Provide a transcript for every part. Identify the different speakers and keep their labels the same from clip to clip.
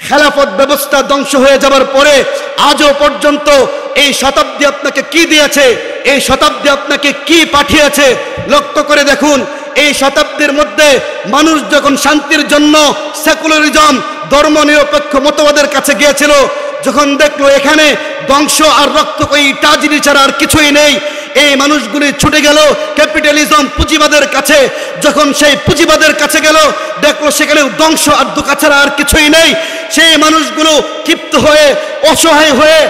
Speaker 1: খেলাফত ব্যবস্থা ধ্বংস হয়ে যাবার পরে আজও পর্যন্ত এই শতাব্দী আপনাকে কি দিয়েছে, এই শতাব্দী আপনাকে কি পাঠিয়েছে লক্ষ্য করে দেখুন। এই শতাব্দীর মধ্যে মানুষ যখন শান্তির জন্য সেকুলারিজম, ধর্মনিরপেক্ষ মতবাদের কাছে গিয়েছিল, যখন দেখলো এখানে ধ্বংস আর রক্তকয়ী ট্র্যাজেডি ছাড়া আর কিছুই নেই, এই মানুষগুলি ছুটে গেল ক্যাপিটালিজম, পুঁজিবাদের কাছে। যখন সেই পুঁজিবাদের কাছে গেল, দেখলো সেখানে ধ্বংস আর দুঃখ ছাড়া আর কিছুই নেই। সেই মানুষগুলো ক্ষিপ্ত হয়ে, অসহায় হয়ে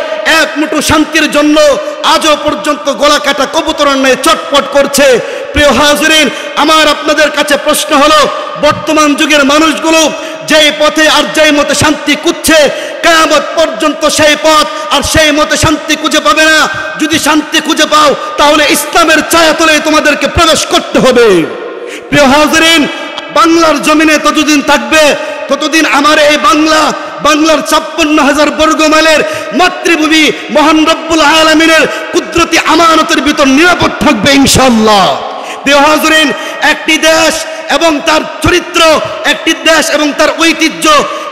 Speaker 1: এক মুঠো শান্তির জন্য আজও পর্যন্ত গলা কাটা কবুতরের ন্যায় চটপট করছে। প্রিয় হাজিরিন, আমার আপনাদের কাছে প্রশ্ন হলো, বর্তমান যুগের মানুষগুলো যেই পথে আর যেই মতে শান্তি খুঁজছে, কিয়ামত পর্যন্ত সেই পথ আর সেই মতে শান্তি খুঁজে পাবে না। যদি শান্তি খুঁজে পাও তাহলে ইসলামের ছায়াতলে তোমাদেরকে প্রবেশ করতে হবে। প্রিয় হাজিরিন, বাংলার জমিনে ততদিন থাকবে ততদিন আমার এই বাংলার 56,000 বর্গ মাইলের মাতৃভূমি মহান রব্বুল আলামিনের কুদরতি আমানতের ভিতর নিরাপদ থাকবে ইনশাআল্লাহ। প্রিয় হাজিরিন, একটি দেশ এবং তার চরিত্র, একটি দেশ এবং তার ঐতিহ্য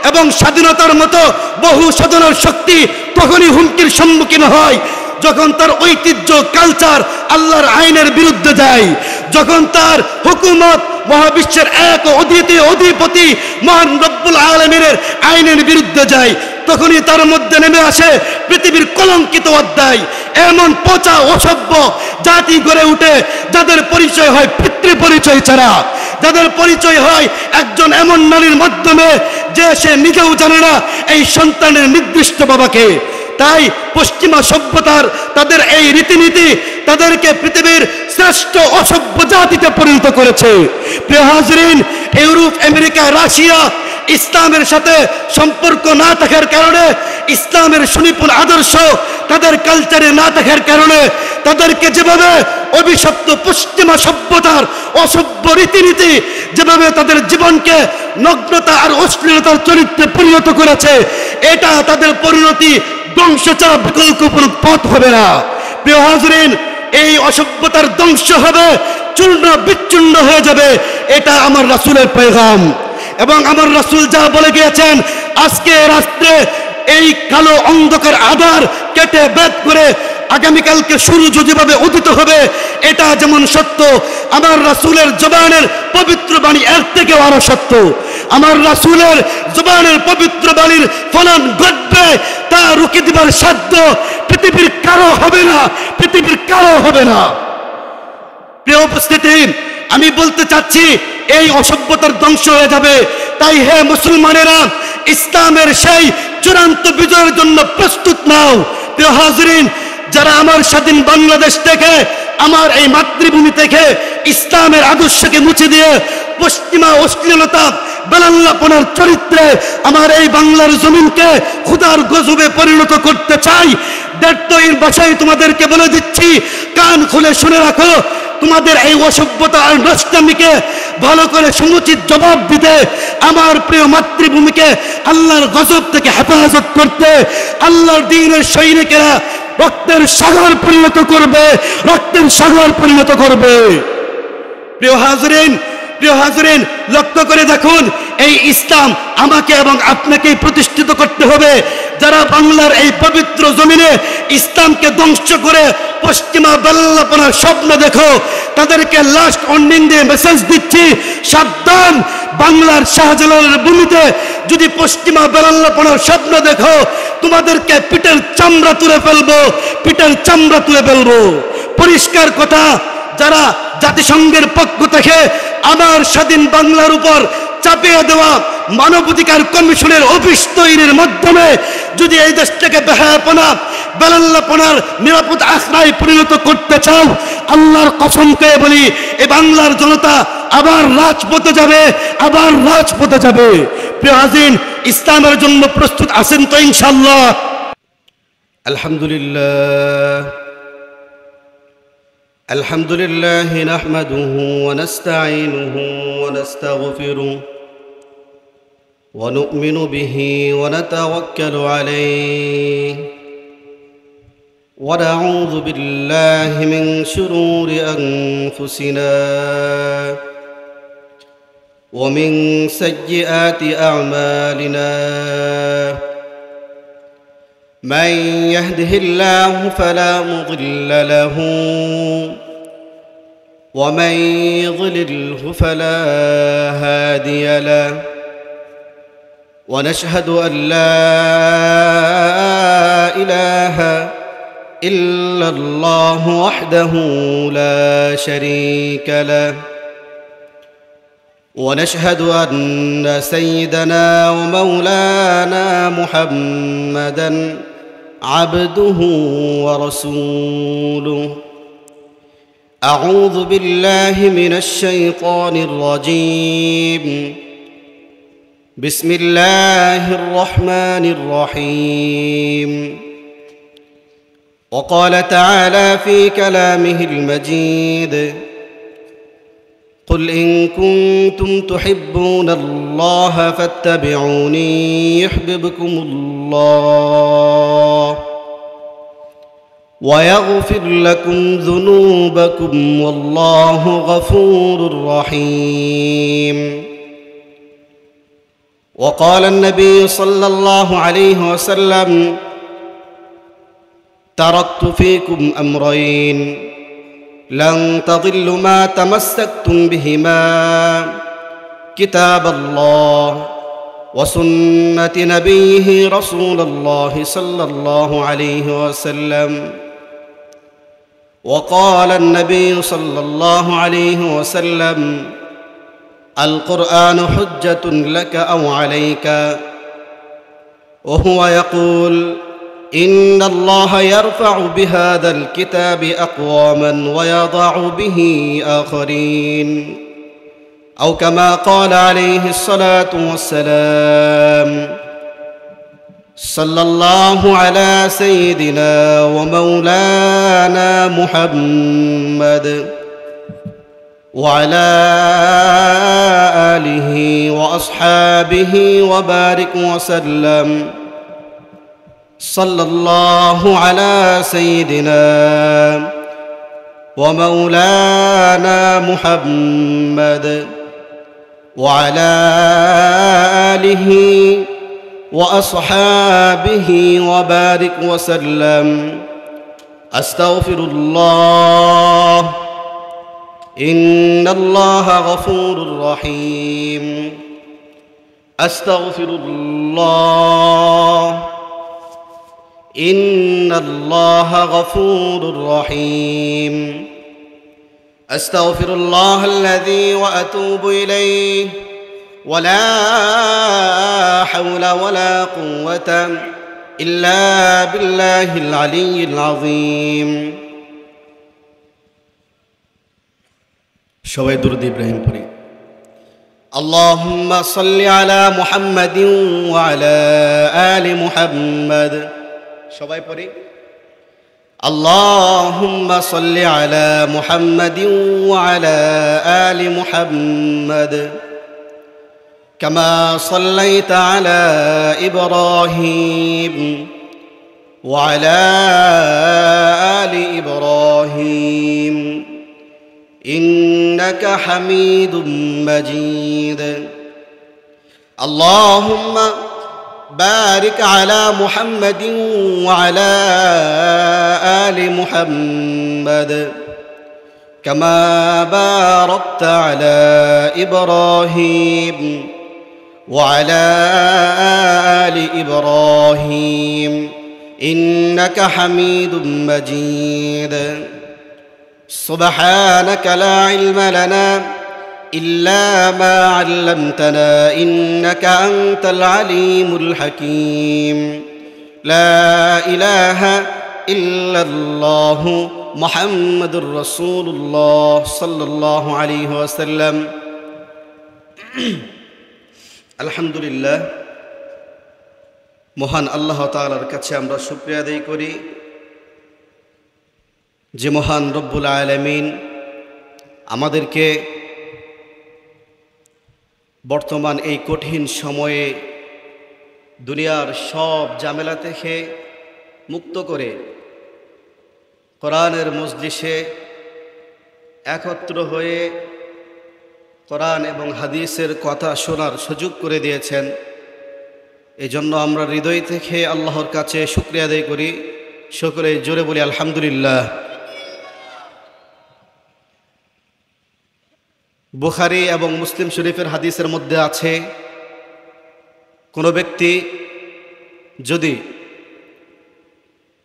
Speaker 1: এবং স্বাধীনতার মতো বহু সাধনার শক্তি তখনই হুমকির সম্মুখীন হয় যখন তার ঐতিহ্য, কালচার আল্লাহর আইনের বিরুদ্ধে যায়, যখন তার হুকুমত মহাবিশ্বের এক অদ্বিতীয় অধিপতি মহান রব্বুল আলামিনের আইনের বিরুদ্ধে যায়, তখনই তার মধ্যে নেমে আসে পৃথিবীর কলঙ্কিত অধ্যায়। এমন পচা অসভ্য জাতি গড়ে উঠে যাদের পরিচয় হয় পিতৃ পরিচয় ছাড়া, যাদের পরিচয় হয় একজন এমন নারীর মাধ্যমে যে সে নিজেও জানে না এই সন্তানের নির্দিষ্ট বাবাকে। তাই পশ্চিমা সভ্যতার তাদের এই রীতিনীতি তাদেরকে পৃথিবীর শ্রেষ্ঠ অসভ্য জাতিতে পরিণত করেছে। প্রিয় হাজিরিন, ইউরোপ, আমেরিকা, রাশিয়া ইসলামের সাথে সম্পর্ক না থাকার কারণে, ইসলামের সুনিপুণ আদর্শ তাদের কালচারে না থাকার কারণে তাদেরকে যেভাবে অভিশপ্ত পশ্চিমা সভ্যতার অসভ্য রীতিনীতি যেভাবে তাদের জীবনকে নগ্নতা আর অশ্লীলতার চরিত্রে পরিণত করেছে, এটা তাদের পরিণতি ধ্বংস ছাড়া বিকল্প কোনো পথ হবে না। প্রিয় হাজিরিন, এই অসভ্যতার ধ্বংস হবে, চূর্ণ বিচ্ছিন্ন হয়ে যাবে। এটা আমার রাসূলের পয়গাম এবং আমার রাসূল যা বলে গিয়েছেন, আজকে রাত্রে এই কালো অন্ধকার আধার কেটে বেদ করে আগামীকালকে সূর্য যেভাবে উদিত হবে, এটা যেমন সত্য, আমার রাসূলের জবানের পবিত্র বাণী এর থেকেও আরো সত্য। আমার রাসূলের জবানের পবিত্র বাণীর ফলন ঘটবে, তা রুখে দিবার সাধ্য পৃথিবীর কারো হবে না, পৃথিবীর কারো হবে না। প্রিয় উপস্থিতি, আমি বলতে চাচ্ছি এই অসভ্যতার ধ্বংস হয়ে যাবে। তাই হে মুসলমানেরা, ইসলামের সেই চূড়ান্ত বিজয়ের জন্য প্রস্তুত নাও। প্রিয় হাজিরিন, যারা আমার স্বাধীন বাংলাদেশ থেকে, আমার এই মাতৃভূমি থেকে ইসলামের আদর্শকে মুছে দিয়ে পশ্চিমা অশ্লীলতা, বেলাল্লাপনার চরিত্রে আমার এই বাংলার জমিনকে খুদার গজবে পরিণত করতে চাই, দেড়তইর ভাষায় তোমাদেরকে বলে দিচ্ছি, কান খুলে শুনে রাখো। তোমাদের এই অসভ্যতা আর নষ্টামিকে ভালো করে সমুচিত জবাব দিতে, আমার প্রিয় মাতৃভূমিকে আল্লাহর গজব থেকে হেফাজত করতে আল্লাহর দ্বীনের সৈনিকেরা রক্তের সাগর পরিণত করবে, রক্তের সাগর পরিণত করবে। প্রিয় হাজিরিন, লক্ষ্য করে দেখুন, এই ইসলাম আমাকে এবং আপনাকেই প্রতিষ্ঠিত করতে হবে। যারা বাংলার এই পবিত্র জমিনে ইসলামকে ধ্বংস করে পশ্চিমা বেলাল্লাপনার স্বপ্ন দেখো, তাদেরকে লাস্ট ওয়ার্নিং দিয়ে মেসেজ দিচ্ছি, সাবধান। বাংলার শাহজালালের ভূমিতে যদি পশ্চিমা বেলাল্লাপনার স্বপ্ন দেখো, তোমাদেরকে পিঠের চামড়া তুলে ফেলবো, পিঠের চামড়া তুলে ফেলবো। পরিষ্কার কথা, যারা জাতিসংঘের পক্ষ থেকে আমার স্বাধীন বাংলার উপর চাপিয়ে দেওয়া মানবাধিকার কমিশনের অফিস তৈরির মাধ্যমে যদি এই দেশটাকে বেহায়াপনা, বেলাল্লাপনার নিরাপদ আখড়ায় পরিণত করতে চাও, আল্লাহর কসম করে বলি, এই বাংলার জনতা আবার রাজপথে যাবে, আবার রাজপথে যাবে। প্রিয় হাজিরিন, ইসলামের জন্য প্রস্তুত আছেন তো ইনশাআল্লাহ?
Speaker 2: আলহামদুলিল্লাহ আলহামদুলিল্লাহ নাহমাদুহু ওয়া নাস্তাঈনুহু ওয়া নাস্তাগফিরুহু ওয়া নু'মিনু বিহি ওয়া নাতাওয়াক্কালু আলাইহি ওয়া নাউযু বিল্লাহি মিন শুরুরি আনফুসিনা ومن سيئات أعمالنا من يهده الله فلا مضل له ومن يضلله فلا هادي له ونشهد أن لا إله إلا الله وحده لا شريك له ونشهد أن سيدنا ومولانا محمدًا عبده ورسوله. أعوذ بالله من الشيطان الرجيم. بسم الله الرحمن الرحيم. وقال تعالى في كلامه المجيد: قل إن كنتم تحبون الله فاتبعوني يحببكم الله ويغفر لكم ذنوبكم والله غفور رحيم. وقال النبي صلى الله عليه وسلم: تركت فيكم أمرين لن تضلوا ما تمسكتم بهما كتاب الله وسنة نبيه رسول الله صلى الله عليه وسلم. وقال النبي صلى الله عليه وسلم: القرآن حجة لك أو عليك. وهو يقول: إن الله يرفع بهذا الكتاب أقواما ويضع به آخرين، أو كما قال عليه الصلاة والسلام. صلى الله على سيدنا ومولانا محمد وعلى آله وأصحابه وبارك وسلم. صلى الله على سيدنا ومولانا محمد وعلى آله وأصحابه وبارك وسلم. أستغفر الله إن الله غفور رحيم. أستغفر الله إن الله غفور رحيم. أستغفر الله الذي وأتوب إليه ولا حول ولا قوة إلا بالله العلي العظيم. সবাই দুরূদ ইব্রাহিম পড়ি। اللهم صل على محمد وعلى آل محمد. সবাই পড়ি। اللهم صل على محمد وعلى آل محمد كما صليت على إبراهيم وعلى آل إبراهيم إنك حميد مجيد. اللهم بارك على محمد وعلى آل محمد كما باركت على إبراهيم وعلى آل إبراهيم إنك حميد مجيد. سبحانك لا علم لنا إلا ما علمتنا إنك أنت العليم الحكيم. لا إله إلا الله محمد رسول الله صلى الله عليه وسلم. الحمد لله. মহান আল্লাহ তাআলার কাছে আমরা শুকরিয়া আদায় করি যে মহান রব্বুল আলামিন আমাদেরকে বর্তমান এই কঠিন সময়ে দুনিয়ার সব ঝামেলা থেকে মুক্ত করে কোরআনের মজলিসে একত্র হয়ে কোরআন এবং হাদিসের কথা শোনার সুযোগ করে দিয়েছেন। এই জন্য আমরা হৃদয় থেকে আল্লাহর কাছে শুকরিয়া আদায় করি। সকলে জোরে বলি আলহামদুলিল্লাহ। বুখারী এবং মুসলিম শরীফের হাদিসের মধ্যে আছে, কোনো ব্যক্তি যদি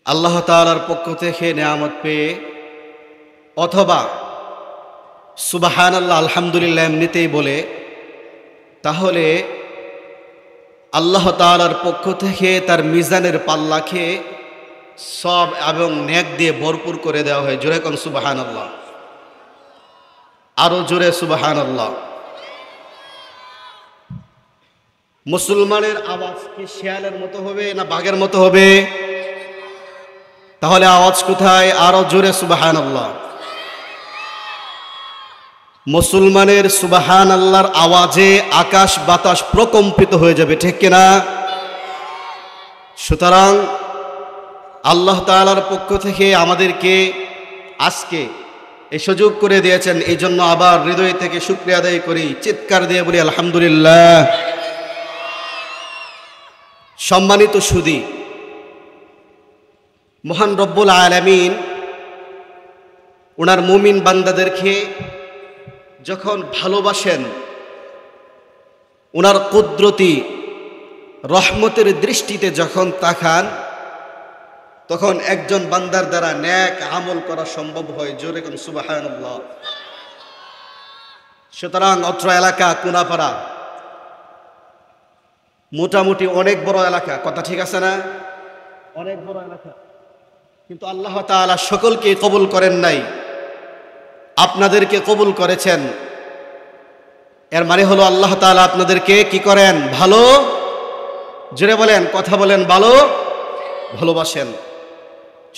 Speaker 2: আল্লাহ তাআলার পক্ষ থেকে নেয়ামত পেয়ে অথবা সুবহানাল্লাহ আলহামদুলিল্লাহ এমনিতেই বলে, তাহলে আল্লাহ তাআলার পক্ষ থেকে তার মিজানের পাল্লাকে সব এবং নেক দিয়ে ভরপুর করে দেওয়া হয়। জোরে কোন সুবহানাল্লাহ, আরো জোরে সুবহানাল্লাহ। মুসলমানের আওয়াজ কি শেয়ালের মতো হবে না বাঘের মতো হবে? তাহলে আওয়াজ কোথায়? আরো জোরে সুবহানাল্লাহ। মুসলমানের সুবহানাল্লাহর আওয়াজে আকাশ বাতাস প্রকম্পিত হয়ে যাবে, ঠিক কিনা? সুতরাং আল্লাহ তাআলার পক্ষ থেকে আমাদেরকে আজকে এই সুযোগ করে দিয়েছেন, এই জন্য আবার হৃদয় থেকে শুকরিয়া আদায় করি, চিৎকার দিয়ে বলি আলহামদুলিল্লাহ। সম্মানিত সুধী, মহান রব্বুল আলামিন ওনার মুমিন বান্দাদেরকে যখন ভালোবাসেন, ওনার কুদরতি রহমতের দৃষ্টিতে যখন তাকান, তখন একজন বান্দার দ্বারা নেক আমল করা সম্ভব হয়। জোরে কোন সুবহানাল্লাহ। সুতরাং অত্র এলাকা কোনাপাড়া মোটামুটি অনেক বড় এলাকা, কথা ঠিক আছে না? অনেক বড় এলাকা, কিন্তু আল্লাহ তাআলা সকলকে কবুল করেন নাই, আপনাদেরকে কবুল করেছেন। এর মানে হলো আল্লাহ তাআলা আপনাদেরকে কি করেন? ভালো, জোরে বলেন, কথা বলেন, ভালো ভালোবাসেন।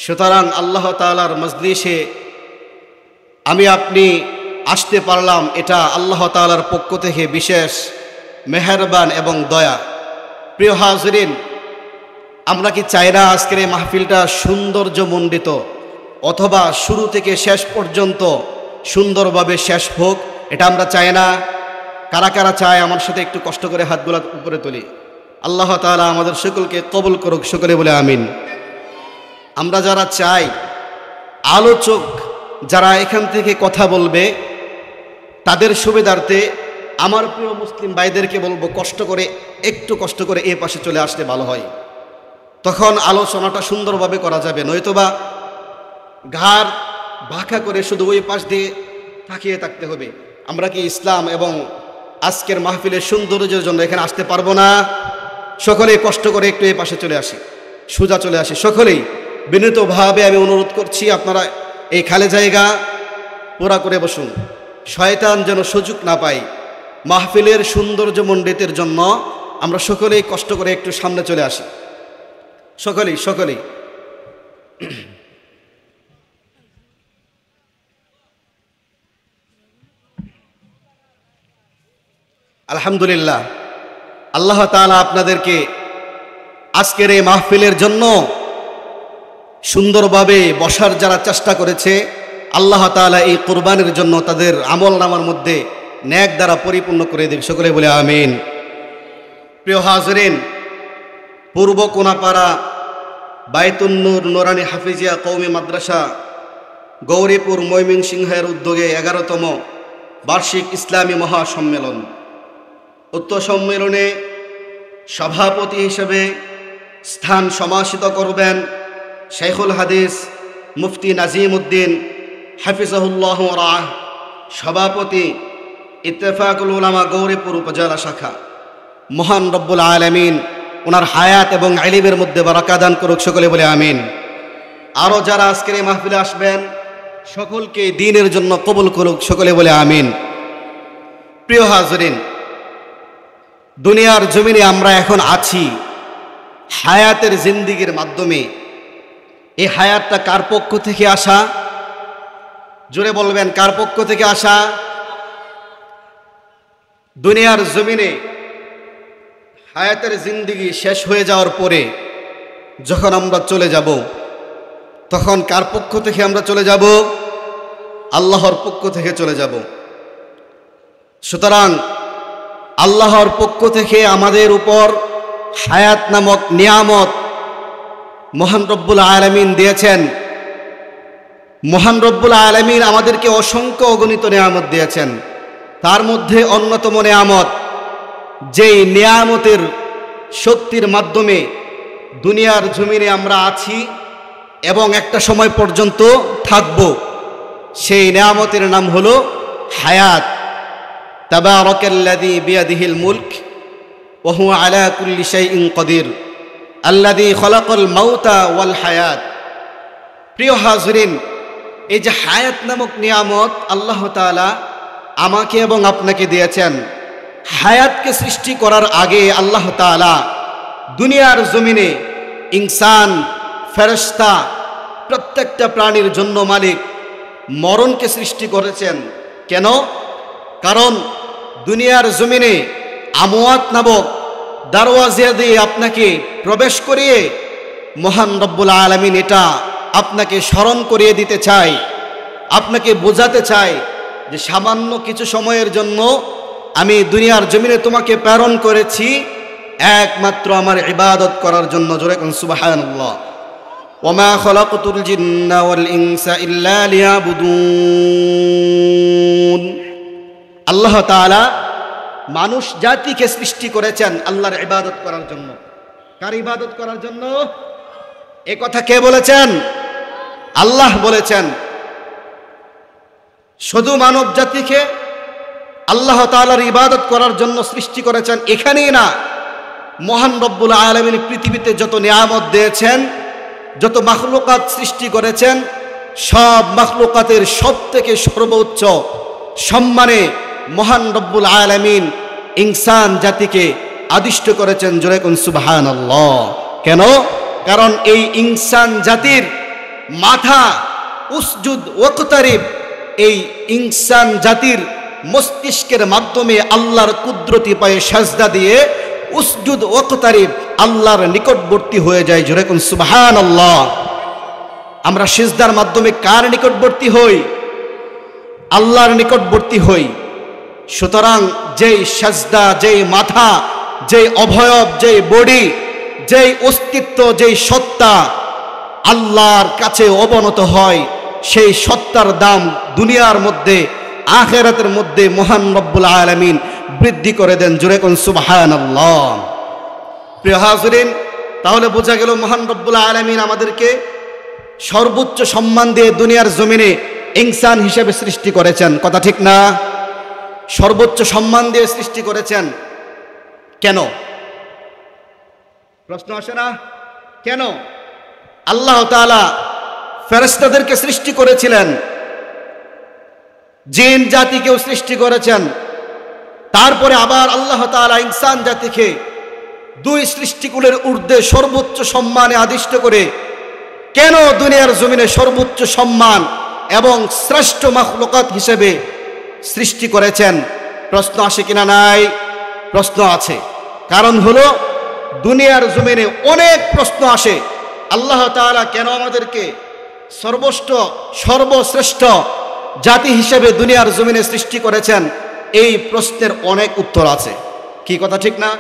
Speaker 2: সুতরাং আল্লাহ তাআলার মজলিসে আমি আপনি আসতে পারলাম, এটা আল্লাহ তাআলার পক্ষ থেকে বিশেষ মেহেরবান এবং দয়া। প্রিয় হাজরিন, আমরা কি চাই না আজকের এই মাহফিলটা সৌন্দর্যমণ্ডিত অথবা শুরু থেকে শেষ পর্যন্ত সুন্দরভাবে শেষ হোক? এটা আমরা চাই না? কারা কারা চায় আমার সাথে একটু কষ্ট করে হাতগুলো উপরে তুলি। আল্লাহ তাআলা আমাদের সকলকে কবুল করুক, সকলে বলে আমিন। আমরা যারা চাই, আলোচক যারা এখান থেকে কথা বলবে, তাদের সুবিধার্থে আমার প্রিয় মুসলিম ভাইদেরকে বলবো, একটু কষ্ট করে এ পাশে চলে আসলে ভালো হয়, তখন আলোচনাটা সুন্দরভাবে করা যাবে। নয়তোবা ঘাড় বাঁকা করে শুধু ওই পাশ দিয়ে তাকিয়ে থাকতে হবে। আমরা কি ইসলাম এবং আজকের মাহফিলের সৌন্দর্যের জন্য এখানে আসতে পারবো না? সকলেই কষ্ট করে একটু এই পাশে চলে আসি, সোজা চলে আসি। সকলেই বিনীতভাবে আমি অনুরোধ করছি, আপনারা এই খালি জায়গা পুরা করে বসুন, শয়তান যেন সুযোগ না পায়। মাহফিলের সৌন্দর্যমণ্ডিতের জন্য আমরা সকলেই কষ্ট করে একটু সামনে চলে আসি, সকলেই। আলহামদুলিল্লাহ, আল্লাহ তাআলা আপনাদেরকে আজকের এই মাহফিলের জন্য সুন্দরভাবে বসার যারা চেষ্টা করেছে, আল্লাহ তাআলা এই কুরবানির জন্য তাদের আমল নামার মধ্যে নেক দ্বারা পরিপূর্ণ করে দেবে, সকলে বলে আমিন। প্রিয় হাজরিন, পূর্ব কোনাপাড়া বাইতুন নূর নুরানি হাফিজিয়া কওমি মাদ্রাসা গৌরীপুর ময়মনসিংহের উদ্যোগে 11তম বার্ষিক ইসলামী মহাসম্মেলন। উক্ত সম্মেলনে সভাপতি হিসেবে স্থান সমাসীত করবেন শাইখুল হাদিস মুফতি নাজিম উদ্দিন হাফিজাহুল্লাহ রাহ, সভাপতি ইত্তেফাকুল উলামা গৌরীপুর উপজেলা শাখা। মহান রব্বুল আলামিন ওনার হায়াত এবং ইলমের মধ্যে বারাকা দান করুক, সকলে বলে আমিন। আরও যারা আজকের এই মাহফিলে আসবেন, সকলকে দ্বীনের জন্য কবুল করুক, সকলে বলে আমিন। প্রিয় হাজরিন, দুনিয়ার জমিনে আমরা এখন আছি হায়াতের জিন্দিগির মাধ্যমে। এই হায়াতটা কার পক্ষ থেকে আসা? জোরে বলবেন, কার পক্ষ থেকে আসা? দুনিয়ার জমিনে হায়াতের জিন্দিগি শেষ হয়ে যাওয়ার পরে যখন আমরা চলে যাব, তখন কার পক্ষ থেকে আমরা চলে যাব? আল্লাহর পক্ষ থেকে চলে যাব। সুতরাং আল্লাহর পক্ষ থেকে আমাদের উপর হায়াত নামক নিয়ামত মহান রব্বুল আলামিন দিয়েছেন। মহান রব্বুল আলামিন আমাদেরকে অসংখ্য অগণিত নিয়ামত দিয়েছেন। তার মধ্যে অন্যতম নিয়ামত, যেই নিয়ামতের শক্তির মাধ্যমে দুনিয়ার জমিনে আমরা আছি এবং একটা সময় পর্যন্ত থাকব, সেই নিয়ামতের নাম হলো হায়াত। তাবারাকাল্লাযী বিয়াদিহিল মুলক ওয়া হুয়া আলা কুল্লি শাইইন কাদির আল্লাযী খলাকাল মাউতা ওয়াল হায়াত। প্রিয় হাজরিন, এই যে হায়াত নামক নিয়ামত আল্লাহ তাআলা আমাকে এবং আপনাকে দিয়েছেন, হায়াতকে সৃষ্টি করার আগে আল্লাহ তাআলা দুনিয়ার জমিনে ইনসান, ফেরেশতা, প্রত্যেকটা প্রাণীর জন্য মালিক মরণকে সৃষ্টি করেছেন। কেন? কারণ দুনিয়ার জমিনে আমওয়াত নামক দরওয়াজা দিয়ে আপনাকে প্রবেশ করিয়ে মহান রব্বুল আলামিন এটা আপনাকে স্মরণ করিয়ে দিতে চায়, আপনাকে বোঝাতে চায় যে সামান্য কিছু সময়ের জন্য আমি দুনিয়ার জমিনে তোমাকে প্রেরণ করেছি একমাত্র আমার ইবাদত করার জন্য। জোরে কোন সুবহানাল্লাহ। ওমা খলাকতুল জিন্না ওয়াল ইনসা ইল্লা লিয়াবুদুন। আল্লাহ তাআলা মানুষ জাতিকে সৃষ্টি করেছেন আল্লাহর ইবাদত করার জন্য। কার ইবাদত করার জন্য? এ কথা কে বলেছেন? আল্লাহ বলেছেন। শুধু মানব জাতিকে আল্লাহ তাআলার ইবাদত করার জন্য সৃষ্টি করেছেন এখানেই না, মহান রব্বুল আলামিন পৃথিবীতে যত নিয়ামত দিয়েছেন, যত মাখলুকাত সৃষ্টি করেছেন, সব মাখলুকাতের সবথেকে সর্বোচ্চ সম্মানে মহান রব্বুল আলামিন ইনসান জাতিকে আদিষ্ট করেছেন। জোরে কোন সুবহানাল্লাহ। কেন? কারণ এই ইনসান জাতির মাথা উসজুদ ওয়াকতারিব, এই ইনসান জাতির মস্তিষ্কের মাধ্যমে আল্লাহর কুদরতি পায়ে সাজদা দিয়ে উসজুদ ওয়াকতারিব, আল্লাহর নিকটবর্তী হয়ে যায়। জোরে কোন সুবহানাল্লাহ। আমরা সিজদার মাধ্যমে কার নিকটবর্তী হই? আল্লাহর নিকটবর্তী হই। সুতরাং যেই সাজদা, যেই মাথা, যেই অবয়ব, যেই বডি, যেই অস্তিত্ব, যেই সত্তা আল্লাহর কাছে অবনত হয়, সেই সত্তার দাম দুনিয়ার মধ্যে, আখিরাতের মধ্যে মহান রব্বুল আলামিন বৃদ্ধি করে দেন। জোরে কোন সুবহানাল্লাহ। প্রিয় হাজরিন, তাহলে বোঝা গেল মহান রব্বুল আলামিন আমাদেরকে সর্বোচ্চ সম্মান দিয়ে দুনিয়ার জমিনে ইনসান হিসেবে সৃষ্টি করেছেন। কথা ঠিক না? সর্বোচ্চ সম্মান দিয়ে সৃষ্টি করেছেন। কেন? প্রশ্ন আসে না? কেন? আল্লাহ তাআলা ফেরেশতাদেরকে সৃষ্টি করেছিলেন, জিন জাতিকেও সৃষ্টি করেছেন, তারপরে আবার আল্লাহ তাআলা ইনসান জাতিকে দুই সৃষ্টিকুলের ঊর্ধ্বে সর্বোচ্চ সম্মানে আদিষ্ট করে কেন দুনিয়ার জমিনে সর্বোচ্চ সম্মান এবং শ্রেষ্ঠ মাখলুকাত হিসেবে সৃষ্টি করেছেন? প্রশ্ন আসে কিনা? নাই, প্রশ্ন আছে। কারণ হলো দুনিয়ার জমিনে অনেক প্রশ্ন আসে, আল্লাহ তাআলা কেন আমাদেরকে সর্বশ্রেষ্ঠ জাতি হিসেবে দুনিয়ার জমিনে সৃষ্টি করেছেন? এই প্রশ্নের অনেক উত্তর আছে। কি কথা ঠিক না?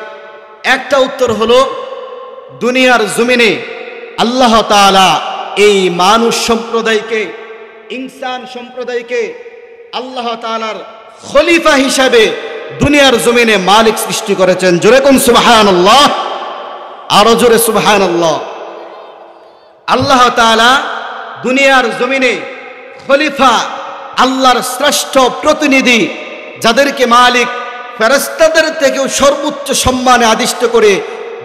Speaker 2: একটা উত্তর হলো দুনিয়ার জমিনে আল্লাহ তাআলা এই মানুষ সম্প্রদায়কে, ইনসান সম্প্রদায়কে আল্লাহ তাআলার খলিফা হিসাবে দুনিয়ার জমিনে মালিক সৃষ্টি করেছেন। জোরে কোন সুবহানাল্লাহ। আরো জোরে সুবহানাল্লাহ। আল্লাহ তাআলা দুনিয়ার জমিনে খলিফা, আল্লাহর শ্রেষ্ঠ প্রতিনিধি, যাদেরকে মালিক ফেরেশতাদের থেকেও সর্বোচ্চ সম্মানে আদিষ্ট করে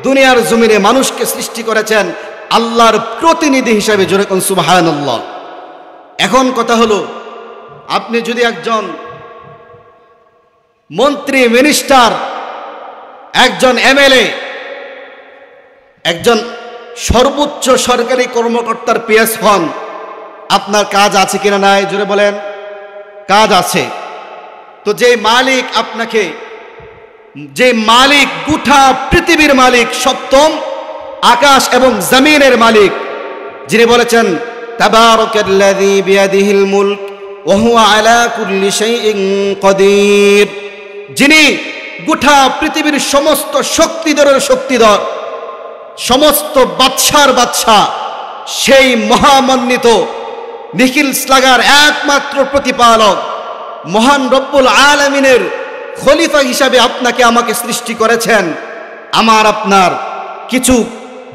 Speaker 2: দুনিয়ার জমিনে মানুষকে সৃষ্টি করেছেন আল্লাহর প্রতিনিধি হিসাবে। জোরে কোন সুবহানাল্লাহ। এখন কথা হলো, আপনি যদি একজন মন্ত্রী, মিনিস্টার, একজন এমএলএ, একজন সর্বোচ্চ সরকারি কর্মকর্তার পিএস হন, আপনার কাজ আছে কিনা? নাই? জোরে বলেন। কাজ আছে। তো যে মালিক আপনাকে, যে মালিক গোটা পৃথিবীর মালিক, সপ্তম আকাশ এবং জমিনের মালিক, যিনি বলেছেন তাবারাকাল্লাযী বিয়াদিহিল মুলক ওয়া হুয়া আলা কুল্লি শাইইন কাদির, যিনি গোটা পৃথিবীর সমস্ত শক্তিধরের শক্তিধর, সমস্ত বাদশার বাদশা, সেই মহামান্বিত নিখিল স্লাগার একমাত্র প্রতিপালক মহান রব্বুল আলামিনের খলিফা হিসাবে আপনাকে আমাকে সৃষ্টি করেছেন। আমার আপনার কিছু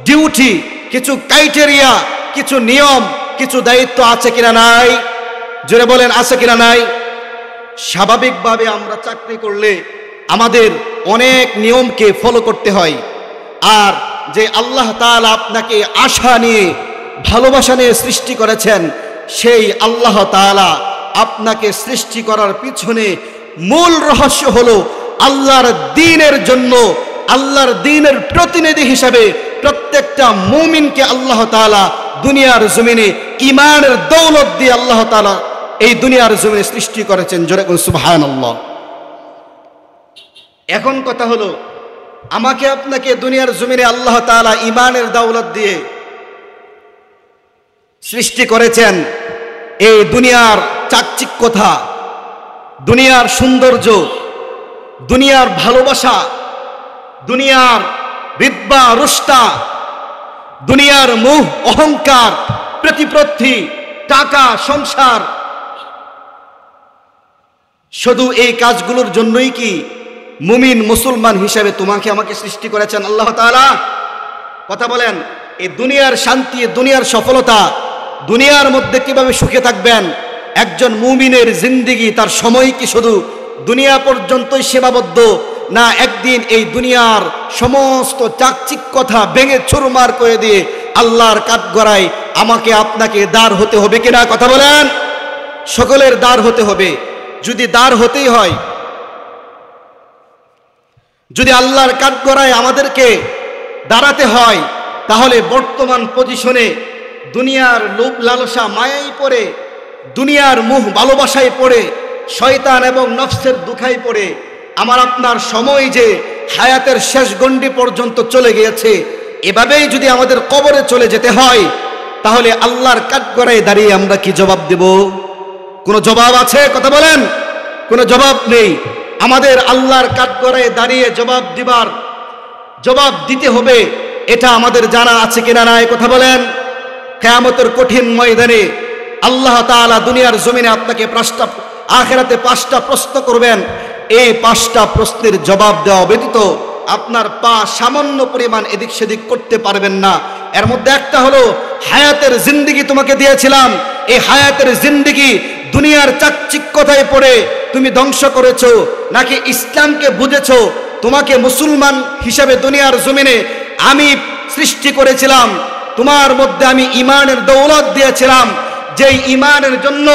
Speaker 2: ডিউটি, কিছু ক্রাইটেরিয়া, কিছু নিয়ম, কিছু দায়িত্ব আছে কিনা নাই? জোরে বলেন, আছে কিনা নাই? স্বাভাবিকভাবে আমরা চাকরি করলে আমাদের অনেক নিয়মকে ফলো করতে হয়। আর যে আল্লাহ তাআলা আপনাকে আশা নিয়ে, ভালোবাসা নিয়ে সৃষ্টি করেছেন, সেই আল্লাহ তাআলা আপনাকে সৃষ্টি করার পিছনে মূল রহস্য হলো আল্লাহর দ্বীনের জন্য, আল্লাহর দ্বীনের প্রতিনিধি হিসাবে প্রত্যেকটা মুমিনকে আল্লাহ তাআলা দুনিয়ার জমিনে ঈমানের দৌলত দিয়ে আল্লাহ তাআলা এই দুনিয়ার জমিনে সৃষ্টি করেছেন। জোরে বলুন সুবহানাল্লাহ। এখন কথা হলো, আমাকে আপনাকে দুনিয়ার জমিনে আল্লাহ তাআলা ঈমানের দৌলত দিয়ে সৃষ্টি করেছেন। এই দুনিয়ার চাকচিক্যতা, দুনিয়ার সৌন্দর্য, দুনিয়ার ভালোবাসা, দুনিয়ার বিদ্যা রুষ্টা, দুনিয়ার মোহ অহংকার, প্রতিপত্তি, টাকা, সংসার, শুধু এই কাজগুলোর জন্যই কি মুমিন মুসলমান হিসেবে তোমাকে আমাকে সৃষ্টি করেছেন আল্লাহ তাআলা? কথা বলেন, এই দুনিয়ার শান্তি, দুনিয়ার সফলতা, দুনিয়ার মধ্যে কিভাবে সুখে থাকবেন? একজন মুমিনের জিন্দেগি, তার সময় কি শুধু দুনিয়া পর্যন্তই সীমাবদ্ধ, না একদিন এই দুনিয়ার সমস্ত চাকচিক্যতা ভেঙে চুরমার করে দিয়ে আল্লাহর কাঠগড়ায় আমাকে আপনাকে দাঁড় হতে হবে কিনা? কথা বলেন। সকলের দাঁড় হতে হবে। যদি দাঁড় হতেই হয়, যদি আল্লাহর কাঠগড়ায় আমাদেরকে দাঁড়াতে হয়, তাহলে বর্তমান পজিশনে দুনিয়ার লোভ লালসা মায়াই পড়ে, দুনিয়ার মুহ ভালোবাসায় পড়ে, শয়তান এবং নফসের দুখাই পড়ে আমার আপনার সময় যে হায়াতের শেষ গণ্ডি পর্যন্ত চলে গিয়েছে, এভাবেই যদি আমাদের কবরে চলে যেতে হয়, তাহলে আল্লাহর কাঠগড়ায় দাঁড়িয়ে আমরা কি জবাব দেব? কোনো জবাব আছে? কথা বলেন। কোনো জবাব নেই। আমাদের আল্লাহর কাঠগড়ায় দাঁড়িয়ে জবাব দিতে হবে, এটা আমাদের জানা আছে কিনা নাই? কথা বলেন। কিয়ামতের কঠিন ময়দানে আল্লাহ তাআলা দুনিয়ার জমিনে আপনাকে আখিরাতে 5টা প্রশ্ন করবেন। এই 5টা প্রশ্নের জবাব দেওয়া ব্যতীত আপনার পা সামান্য পরিমাণ এদিক সেদিক করতে পারবেন না। এর মধ্যে একটা হলো, হায়াতের জিন্দেগি তোমাকে দিয়েছিলাম, এই হায়াতের জিন্দেগি দুনিয়ার চাকচিক্যতায় পড়ে তুমি ধ্বংস করেছো, নাকি ইসলামকে বুঝেছো? তোমাকে মুসলমান হিসেবে দুনিয়ার জমিনে আমি সৃষ্টি করেছিলাম, তোমার মধ্যে আমি ঈমানের দৌলত দিয়েছিলাম, যেই ঈমানের জন্য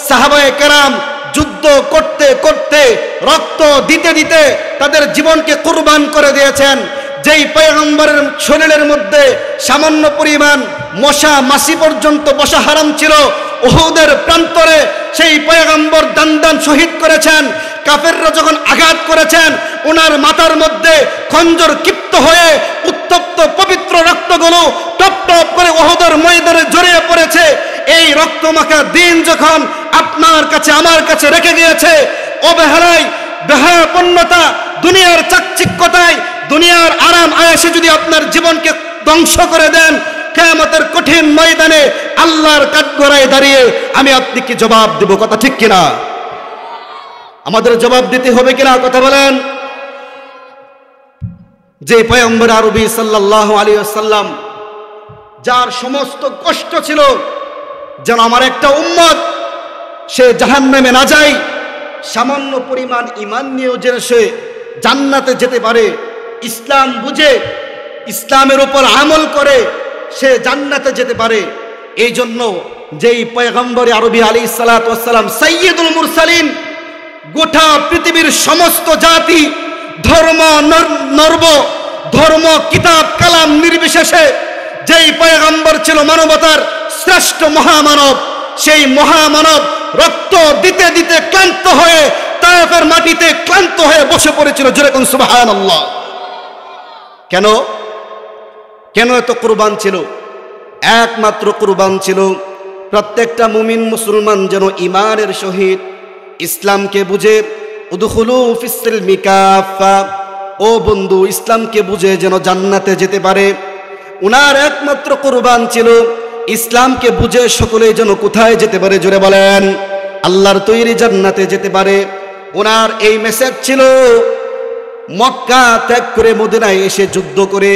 Speaker 2: সাহাবায়ে কেরাম যুদ্ধ করতে করতে, রক্ত দিতে দিতে তাদের জীবনকে কুরবান করে দিয়েছেন। যেই পয়গম্বরের শরীরের মধ্যে সামান্য পরিমাণ মশা মাছি পর্যন্ত বসা হারাম ছিল, উহুদের প্রান্তরে সেই পয়গম্বর দান শহীদ করেছেন। কাফেররা যখন আঘাত করেছেন, ওনার মাথার মধ্যে খঞ্জর ক্ষিপ্ত হয়ে উত্তপ্ত পবিত্র রক্তগুলো টপ টপ করে উহুদের ময়দানে জড়িয়ে পড়েছে। এই রক্তমাখা দিন যখন আপনার কাছে আমার কাছে রেখে গিয়েছে, অবহেলায়, দেহাপন্নতা, দুনিয়ার চাকচিক্যতায়, দুনিয়ার আরাম আয়েশে যদি আপনার জীবনকে ধ্বংস করে দেন, কিয়ামতের কঠিন ময়দানে আল্লাহর কাঠগড়ায় দাঁড়িয়ে আমি আপনি কি জবাব দেব? কথা ঠিক কিনা? আমাদের জবাব দিতে হবে কিনা? কথা বলেন। যে পয়গম্বর আরবি সাল্লাল্লাহু আলাইহি ওয়াসাল্লাম, যার সমস্ত কষ্ট ছিল যেন আমার একটা উম্মত সে জাহান্নামে না যায়, সামান্য পরিমাণ ঈমান নিয়েও যেন সে জান্নাতে যেতে পারে, ইসলাম বুঝে ইসলামের উপর আমল করে সে জান্নাতে যেতে পারে। এই জন্য যেই পয়গম্বর আরবি আলাইহিস সালাতু ওয়াস সালাম সাইয়্যিদুল মুরসালিন, গোটা পৃথিবীর সমস্ত জাতি, ধর্ম, নর্ব, ধর্ম, কিতাব, কালাম নির্বিশেষে যেই পয়গম্বর ছিল মানবতার শ্রেষ্ঠ মহামানব, সেই মহামানব রক্ত দিতে দিতে ক্লান্ত হয়ে তায়েফের মাটিতে ক্লান্ত হয়ে বসে পড়েছিল। জোরে কোন সুবহানাল্লাহ। কেন? কেন এত কুরবান ছিল? একমাত্র কুরবান ছিল প্রত্যেকটা মুমিন মুসলমান যেন ঈমানের সহিত ইসলামকে বুঝে উদখুলু ফিস সিলমি কাফা, ও বন্ধু ইসলামকে বুঝে যেন জান্নাতে যেতে পারে। উনার একমাত্র কুরবান ছিল ইসলামকে বুঝে সকলে যেন কোথায় যেতে পারে, জোরে বলেন, আল্লাহর তৈরি জান্নাতে যেতে পারে। ওনার এই মেসেজ ছিল মক্কা ত্যাগ করে মদিনায় এসে যুদ্ধ করে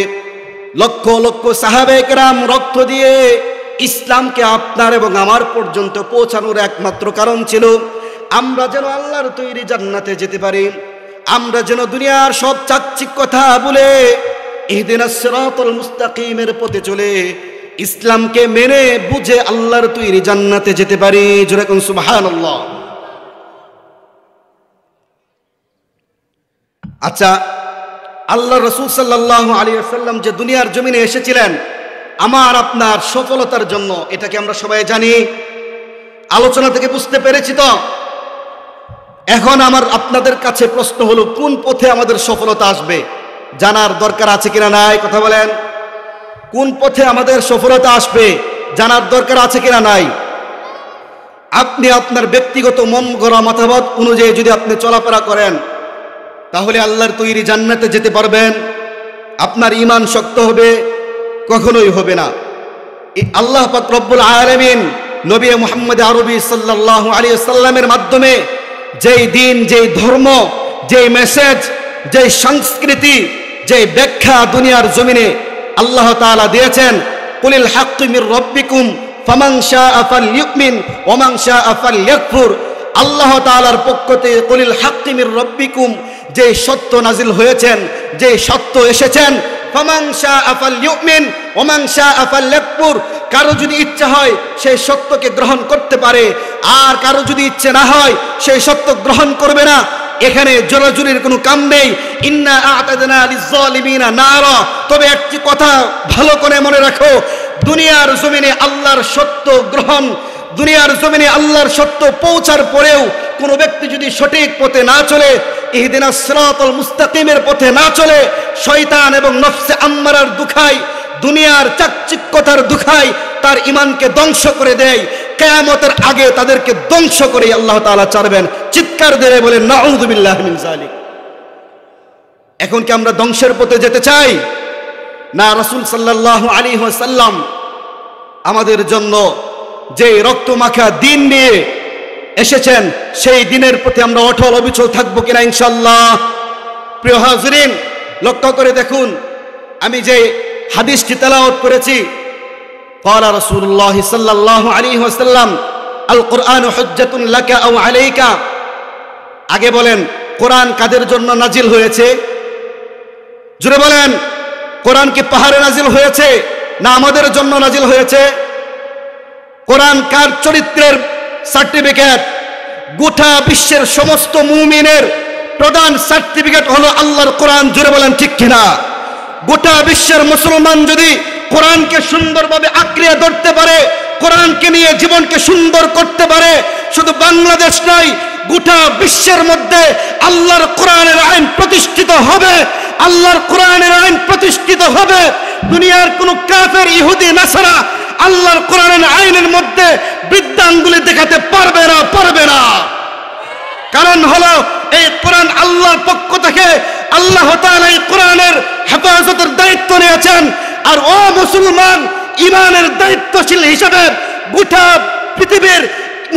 Speaker 2: লক্ষ লক্ষ সাহাবে কেরাম রক্ত দিয়ে ইসলামকে আপনার এবং আমার পর্যন্ত পৌঁছানোর একমাত্র কারণ ছিল আমরা যেন আল্লাহর তৈরি জান্নাতে যেতে পারি, আমরা যেন দুনিয়ার সব চাচ্ছিক কথা বলে ইহদিনাস সিরাতাল মুস্তাকিমের পথে চলে ইসলামকে মেনে বুঝে আল্লাহর তৈরি জান্নাতে যেতে পারি। জোরে কোন সুবহানাল্লাহ। আচ্ছা, আল্লাহ রাসূল সাল্লাল্লাহু আলাইহি ওয়াসাল্লাম যে দুনিয়ার জমিনে এসেছিলেন আমার আপনার সফলতার জন্য, এটাকে আমরা সবাই জানি। আলোচনা থেকে বুঝতে পেরেছি তো? এখন আমার আপনাদের কাছে প্রশ্ন হলো, কোন পথে আমাদের সফলতা আসবে জানার দরকার আছে কিনা নাই? কথা বলেন, কোন পথে আমাদের সফলতা আসবে জানার দরকার আছে কিনা নাই? আপনি আপনার ব্যক্তিগত মন গড়া মতামত অনুযায়ী যদি আপনি চলাফেরা করেন তাহলে আল্লাহর তৈরি জান্নাতে যেতে পারবেন? আপনার ঈমান শক্ত হবে? কখনোই হবে না। আল্লাহ পাক রব্বুল আলামিন নবী মুহাম্মদ আরবি সাল্লাল্লাহু আলাইহি ওয়াসাল্লামের মাধ্যমে যেই দিন, যেই ধর্ম, যেই মেসেজ, যেই সংস্কৃতি, যেই ব্যাখ্যা দুনিয়ার জমিনে আল্লাহ তাআলা দিয়েছেন, কুলিল হাক্কু মির রাব্বিকুম ফামান শাআ ফালইউমিন ওয়া মান শাআ ফালইয়াকফুর। আল্লাহ তাআলার পক্ষ থেকে কুলিল হাক্কু মির রাব্বিকুম, যে সত্য নাজিল হয়েছেন, যে সত্য এসেছেন, ফামান শাআ ফালইউমিন ওয়া মান শাআ ফালইয়াকফুর। কারো যদি ইচ্ছা হয় সেই সত্যকে গ্রহণ করতে পারে, আর কারো যদি ইচ্ছে না হয় সেই সত্য গ্রহণ করবে না। এখানে জোরাজুরির কোনো কাম নেই। ইন্না আ'তাদনা লিয-যালিমিনা নারা। তবে একটি কথা ভালো করে মনে রাখো, দুনিয়ার জমিনে আল্লাহর সত্য গ্রহণ, দুনিয়ার জমিনে আল্লাহর সত্য পৌঁছার পরেও কোনো ব্যক্তি যদি সঠিক পথে না চলে, ইহদিনাস সিরাতাল মুস্তাকিমের পথে না চলে, শয়তান এবং নফসে আম্মারার দুখায়, দুনিয়ার চাকচিক্যতার দুখায় তার ঈমানকে ধ্বংস করে দেয়, কিয়ামতের আগে তাদেরকে ধ্বংস করে আল্লাহ তাআলা ছাড়বেন। চিৎকার দিয়ে বলেন নাউযু বিল্লাহি মিন যালিক। এখন কি আমরা ধ্বংসের পথে যেতে চাই? না, রাসূল সাল্লাল্লাহু আলাইহি ওয়াসাল্লাম আমাদের জন্য যে রক্তমাখা দিন নিয়ে এসেছেন সেই দিনের প্রতি আমরা অটল অবিচল থাকবো কিনা ইনশাআল্লাহ? প্রিয় হাজিরিন, লক্ষ্য করে দেখুন, আমি যে হাদিসটি তেলাওয়াত করেছি, ক্বালা রাসূলুল্লাহ সাল্লাল্লাহু আলাইহি ওয়াসাল্লাম আল কুরআনু হুজ্জাতুন লাকা আও আলাইকা। আগে বলেন, কোরআন কাদের জন্য নাজিল হয়েছে? জোরে বলেন, কোরআন কি পাহাড়ে নাজিল হয়েছে না আমাদের জন্য নাজিল হয়েছে? কোরআন কার চরিত্রের সার্টিফিকেট? গোটা বিশ্বের সমস্ত মুমিনের প্রধান সার্টিফিকেট হলো আল্লাহর কোরআন। জোরে বলেন ঠিক কিনা? গোটা বিশ্বের মুসলমান যদি কোরআনকে সুন্দরভাবে আঁকড়ে ধরতে পারে, কোরআনকে নিয়ে জীবনকে সুন্দর করতে পারে, শুধু বাংলাদেশ নয়, গোটা বিশ্বের মধ্যে আল্লাহর কোরআনের আইন প্রতিষ্ঠিত হবে, আল্লাহর কোরআনের আইন প্রতিষ্ঠিত হবে। দুনিয়ার কোন কাফের, ইহুদি, নাসারা আল্লাহর কোরআনের আইনের মধ্যে বৃদ্ধাঙ্গুলি দেখাতে পারবে না, পারবে না। কারণ হলো এই কোরআন আল্লাহর পক্ষ থেকে আল্লাহ তাআলা এই কোরআনের হেফাজতের দায়িত্ব নিয়েছেন। আর ও মুসলমান, ঈমানের দায়িত্বশীল হিসেবে, গোটা পৃথিবীর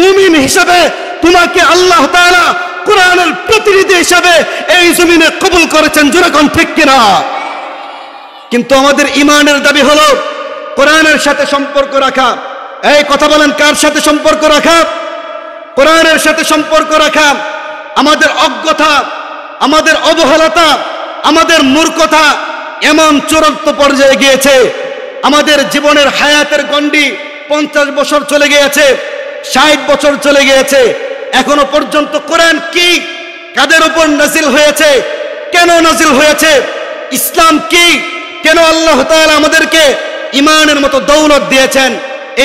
Speaker 2: মুমিন হিসেবে তোমাকে আল্লাহ তাআলা কোরআনের প্রতিনিধি হিসেবে এই জমিনে কবুল করেছেন। জোরে কোন ঠিক কিনা? কিন্তু আমাদের ঈমানের দাবি হলো কোরআনের সাথে সম্পর্ক রাখা। এই কথা বলেন, কার সাথে সম্পর্ক রাখা? কোরআনের সাথে সম্পর্ক রাখা। আমাদের অজ্ঞতা, আমাদের অবহেলতা, আমাদের মূর্খতা এমন চূড়ান্ত পর্যায়ে গিয়েছে, আমাদের জীবনের হায়াতের গণ্ডি 50 বছর চলে গিয়েছে, 60 বছর চলে গিয়েছে, এখনো পর্যন্ত কোরআন কি, কাদের উপর নাজিল হয়েছে, কেন নাজিল হয়েছে, ইসলাম কি, কেন আল্লাহ তাআলা আমাদেরকে ঈমানের মতো দৌলত দিয়েছেন,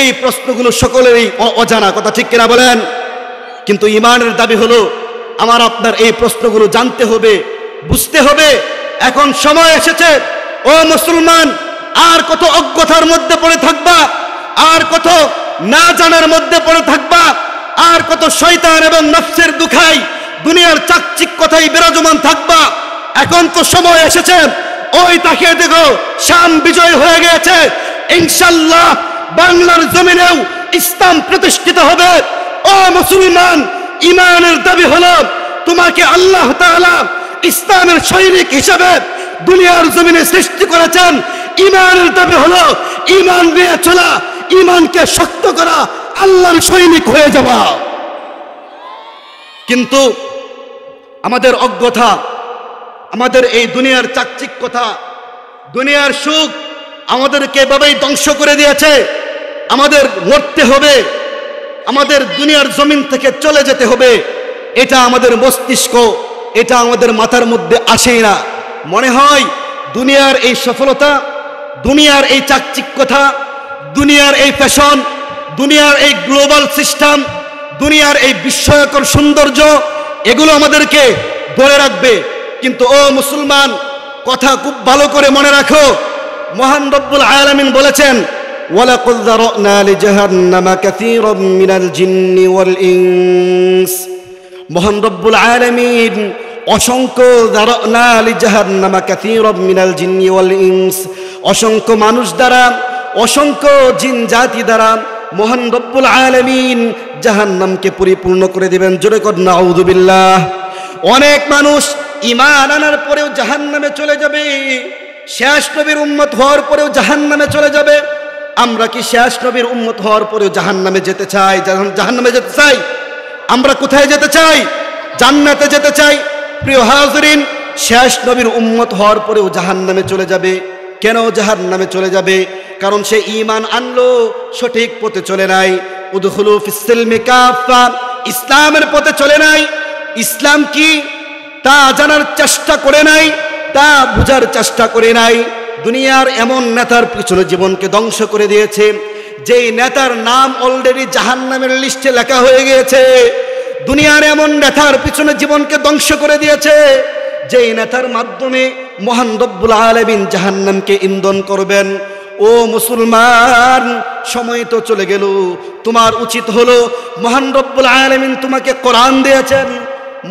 Speaker 2: এই প্রশ্নগুলো সকলেরই অজানা। কথা ঠিক কিনা বলেন? কিন্তু ঈমানের দাবি হলো আমার আপনার এই প্রশ্নগুলো জানতে হবে, বুঝতে হবে। এখন সময় এসেছে, ও মুসলমান, আর কত অজ্ঞতার মধ্যে পড়ে থাকবা, আর কত না জানার মধ্যে পড়ে থাকবা, আর কত শয়তান এবং নফসের দুখাই
Speaker 1: দুনিয়ার চাকচিক্যতাই বিরাজমান থাকবা। এখন তো সময় এসেছে, ওই তাকিয়ে দেখো শাম বিজয় হয়ে গেছে। ইনশাআল্লাহ বাংলার জমিনেও ইসলাম প্রতিষ্ঠিত হবে। ও মুসলমান, ইমানের দাবি হলো তোমাকে আল্লাহ তাআলা ইসলামের সৈনিক হিসেবে দুনিয়ার জমিনে সৃষ্টি করেছেন। ইমানের দাবি হলো ইমান নিয়ে চলা, ইমানকে শক্ত করা, আল্লাহর সৈনিক হয়ে যাওয়া। কিন্তু আমাদের অজ্ঞতা, আমাদের এই দুনিয়ার চাকচিক্যতা, দুনিয়ার সুখ আমাদেরকে এভাবেই ধ্বংস করে দিয়েছে। আমাদের মরতে হবে, আমাদের দুনিয়ার জমিন থেকে চলে যেতে হবে, এটা আমাদের মস্তিষ্ক, এটা আমাদের মাথার মধ্যে আসেই না। মনে হয় দুনিয়ার এই সফলতা, দুনিয়ার এই চাকচিক্যতা, দুনিয়ার এই ফ্যাশন, দুনিয়ার এই গ্লোবাল সিস্টেম, দুনিয়ার এই বিস্ময়কর সৌন্দর্য, এগুলো আমাদেরকে ধরে রাখবে। কিন্তু ও মুসলমান, কথা খুব ভালো করে মনে রাখো, মহান রব্বুল আলামিন বলেছেন, ওয়ালাকাদ যারানা লিজাহান্নামা কাসীরাম মিনাল জিন্নি ওয়াল ইনস। মহান রব্বুল আলামিন অসংখ্য যারানা লিজাহান্নামা কাসীরাম মিনাল জিন্নি ওয়াল ইনস, অসংখ্য মানুষ দ্বারা, অসংখ্য জিন জাতি দ্বারা মহান রব্বুল আলামিন জাহান্নামকে পরিপূর্ণ করে দিবেন। জোরে কর নাউযুবিল্লাহ। অনেক মানুষ ঈমান আনার পরেও জাহান্নামে চলে যাবে, শেষ নবীর উম্মত হওয়ার পরেও জাহান্নামে চলে যাবে। আমরা কি শেষ নবীর উম্মত হওয়ার পরেও জাহান্নামে যেতে চাই? জাহান্নামে যেতে চাই? আমরা কোথায় যেতে চাই? জান্নাতে যেতে চাই। প্রিয় হাজরিন, শেষ নবীর উম্মত হওয়ার পরেও জাহান্নামে চলে যাবে। কেন জাহান্নামে চলে যাবে? কারণ সে ঈমান আনলো, সঠিক পথে চলে নাই। উদখুলু ফিস-সিলমি কাফা, ইসলামের পথে চলে নাই। ইসলাম কি তা জানার চেষ্টা করে নাই, তা বুঝার চেষ্টা করে নাই। দুনিয়ার এমন নেতার পিছনে জীবনকে ধ্বংস করে দিয়েছে, যেই নেতার নাম অলরেডি জাহান্নামের লিস্টে লেখা হয়ে গিয়েছে। দুনিয়ার এমন নেতার পিছনে জীবনকে ধ্বংস করে দিয়েছে, যেই নেতার মাধ্যমে মহান রব্বুল আলামিন জাহান্নামকে ইন্ধন করবেন। ও মুসলমান, সময় তো চলে গেল। তোমার উচিত হলো, মহান রব্বুল আলামিন তোমাকে কোরআন দিয়েছেন,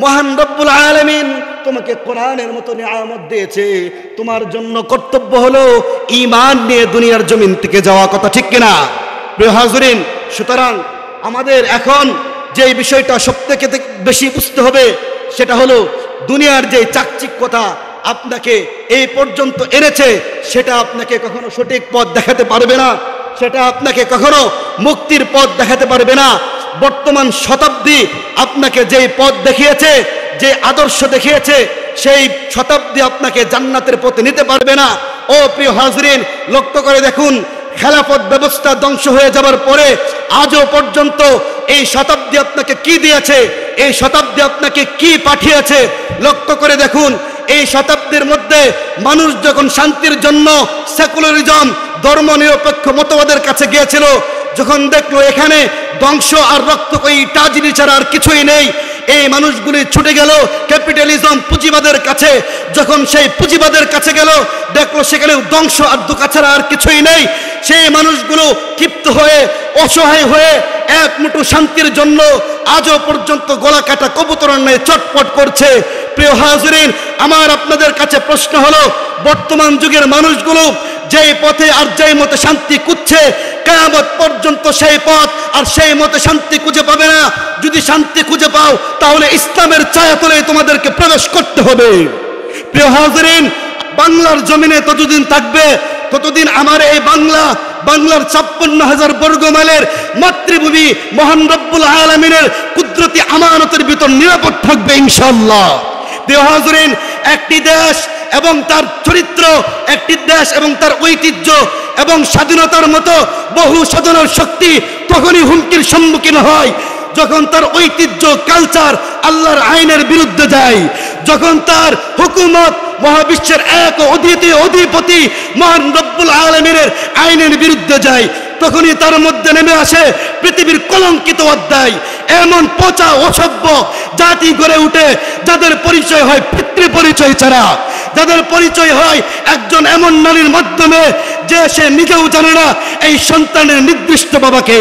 Speaker 1: মহান রব্বুল আলামিন তোমাকে কোরআনের মতো নিয়ামত দিয়েছে। তোমার জন্য কর্তব্য হলো ঈমান নিয়ে দুনিয়ার জমিন থেকে যাওয়া। কথা ঠিক কিনা প্রিয় হাজরিন? সুতরাং আমাদের এখন যে বিষয়টা সবথেকে বেশি বুঝতে হবে, সেটা হলো দুনিয়ার যে চাকচিক্যতা আপনাকে এই পর্যন্ত এনেছে, সেটা আপনাকে কখনো সঠিক পথ দেখাতে পারবে না, সেটা আপনাকে কখনো মুক্তির পথ দেখাতে পারবে না। বর্তমান শতাব্দী আপনাকে যেই পথ দেখিয়েছে, যে আদর্শ দেখিয়েছে, সেই শতাব্দী আপনাকে জান্নাতের পথে নিতে পারবে না। ও প্রিয় হাজরিন, লক্ষ্য করে দেখুন, খেলাফত ব্যবস্থা ধ্বংস হয়ে যাবার পরে আজও পর্যন্ত এই শতাব্দী আপনাকে কি দিয়েছে, এই শতাব্দী আপনাকে কি পাঠিয়েছে লক্ষ্য করে দেখুন। এই শতাব্দীর মধ্যে মানুষ যখন শান্তির জন্য সেকুলারিজম, ধর্মনিরপেক্ষ মতবাদের কাছে গিয়েছিল, যখন দেখলো এখানে ধ্বংস আর রক্তকয়ী ট্র্যাজেডি ছাড়া আর কিছুই নেই, এই মানুষগুলি ছুটে গেল ক্যাপিটালিজম, পুঁজিবাদের কাছে। যখন সেই পুঁজিবাদের কাছে গেল, দেখলো সেখানে ধ্বংস আর দুঃখ ছাড়া আর কিছুই নেই। সেই মানুষগুলো ক্ষিপ্ত হয়ে, অসহায় হয়ে এক মুঠো শান্তির জন্য আজও পর্যন্ত গলা কাটা কবুতরের ন্যায় চটপট করছে। প্রিয় হাজরিন, আমার আপনাদের কাছে প্রশ্ন হলো, বর্তমান যুগের মানুষগুলো যেই পথে আর যেই মতে শান্তি খুঁজছে, কিয়ামত পর্যন্ত সেই পথ আর সেই মতে শান্তি খুঁজে পাবে না। যদি শান্তি খুঁজে পাও, তাহলে ইসলামের ছায়াতলে তোমাদেরকে প্রবেশ করতে হবে। প্রিয় হাজরিন, বাংলার জমিনে ততদিন থাকবে, ততদিন আমার এই বাংলার 56,000 বর্গ মাইলের মাতৃভূমি মহান রব্বুল আলামিনের কুদরতি আমানতের ভিতর নিরাপদ থাকবে ইনশাআল্লাহ। প্রিয় হাজরিন, একটি দেশ এবং তার চরিত্র, একটি দেশ এবং তার ঐতিহ্য এবং স্বাধীনতার মতো বহু সাধনার শক্তি তখনই হুমকির সম্মুখীন হয় যখন তার ঐতিহ্য, কালচার আল্লাহর আইনের বিরুদ্ধে যায়, যখন তার হুকুমত মহাবিশ্বের এক অদ্বিতীয় অধিপতি মহান রব্বুল আলামিনের আইনের বিরুদ্ধে যায়। তখনই তার মধ্যে নেমে আসে পৃথিবীর কলঙ্কিত অধ্যায়। এমন পচা অসভ্য জাতি গড়ে উঠে, যাদের পরিচয় হয় পিতৃ পরিচয় ছাড়া, যাদের পরিচয় হয় একজন এমন নারীর মাধ্যমে যে সে নিজেও জানে না এই সন্তানের নির্দিষ্ট বাবাকে।